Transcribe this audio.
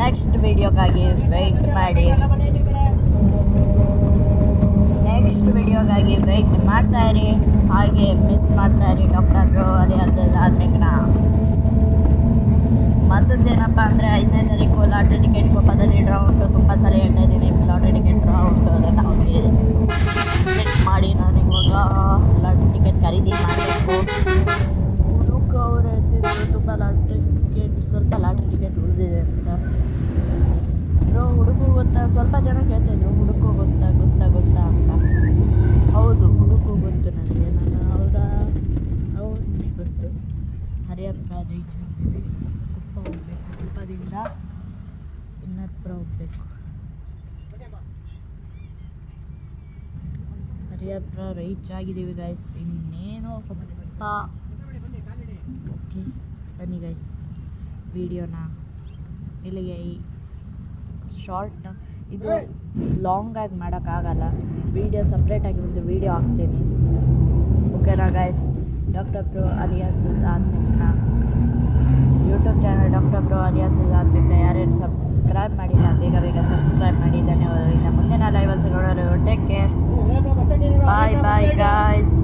Next ವಿಡಿಯೋಗಾಗಿ wait ಮಾಡಿ. Next ವಿಡಿಯೋಗಾಗಿ ವೆಯ್ಟ್ ಮಾಡ್ತಾಯಿರಿ. ಹಾಗೆ ಮಿಸ್ ಮಾಡ್ತಾಯಿರಿ ಡಾಕ್ಟರ್ ಬ್ರೋ ಅಲಿಯಾಸ್ ಆದ್ಮೇಲೆ. ಮತ್ತೊಂದೇನಪ್ಪ ಅಂದರೆ 5ನೇ ತಾರೀಕು ಲಾಟ್ರಿ ಟಿಕೆಟ್ ಕೋಪದಲ್ಲಿ ಡ್ರಾ ಉಂಟು. ತುಂಬ ಸಲ ಹೇಳ್ತಾ ಇದ್ದೀನಿ ಲಾಟ್ರಿ ಟಿಕೆಟ್ ಡ್ರಾ ಉಂಟು, ಅದನ್ನು ಟಿಕೆಟ್ ಮಾಡಿ ನಾನು ಇವಾಗ ಲಾಟ್ರಿ ಟಿಕೆಟ್ ಖರೀದಿ ಮಾಡಬೇಕು. ಹುಡುಗ ಅವರು ಹೇಳ್ತಿದ್ರು ತುಂಬ ಸ್ವಲ್ಪ ಲಾಟ್ರಿ ಟಿಕೆಟ್ ಉಳಿದಿದೆ ಅಂತ. ಬ್ರೋ ಹುಡುಗು ಗೊತ್ತಾ? ಸ್ವಲ್ಪ ಜನ ಕೇಳ್ತಾಯಿದ್ರು ಹುಡುಗು ಗೊತ್ತಾ ಅಂತ. ಹೌದು, ಹುಡುಗು ಗೊತ್ತು ನನಗೆ. ನಾನು ಅವ್ರನ್ನೇ ಗೊತ್ತು. ಹರಿಯಪ್ಪ ರೀಚ್ ಆಗಿದ್ದೀವಿ. ಕುಪ್ಪ ಹೋಗ್ಬೇಕು. ಕುಪ್ಪದಿಂದ ಇನ್ನರ್ಪುರ ಹೋಗ್ಬೇಕು. ಹರಿಯಪ್ಪ ರೀಚ್ ಆಗಿದ್ದೀವಿ ಗೈಸ್. ಇನ್ನೇನು ಕುಪ್ಪ. ಓಕೆ ಬನ್ನಿ ಗೈಸ್, ವಿಡಿಯೋನ ಇಲ್ಲಿಗೆ ಶಾರ್ಟ್, ಇದು ಲಾಂಗಾಗಿ ಮಾಡೋಕ್ಕಾಗಲ್ಲ. ವೀಡಿಯೋ ಸಪ್ರೇಟಾಗಿ ಒಂದು ವೀಡಿಯೋ ಹಾಕ್ತೀನಿ. ಓಕೆನಾ ಗೈಸ್? ಡಾಕ್ಟರ್ ಬ್ರೋ ಅಲಿಯಾಸ್ ಆದ್ಮೇಲೆ YouTube channel doctor bro alias ಆದ್ಮೇಲೆ ಯಾರ್ಯಾರು ಸಬ್ಸ್ಕ್ರೈಬ್ ಮಾಡಿಲ್ಲ ಬೇಗ ಸಬ್ಸ್ಕ್ರೈಬ್ ಮಾಡಿ. ಧನ್ಯವಾದಗಳು. ಇನ್ನು ಮುಂದಿನ ಲೈವಲ್ಲಿ ಸಿಗೋಣ. Take care. Bye guys.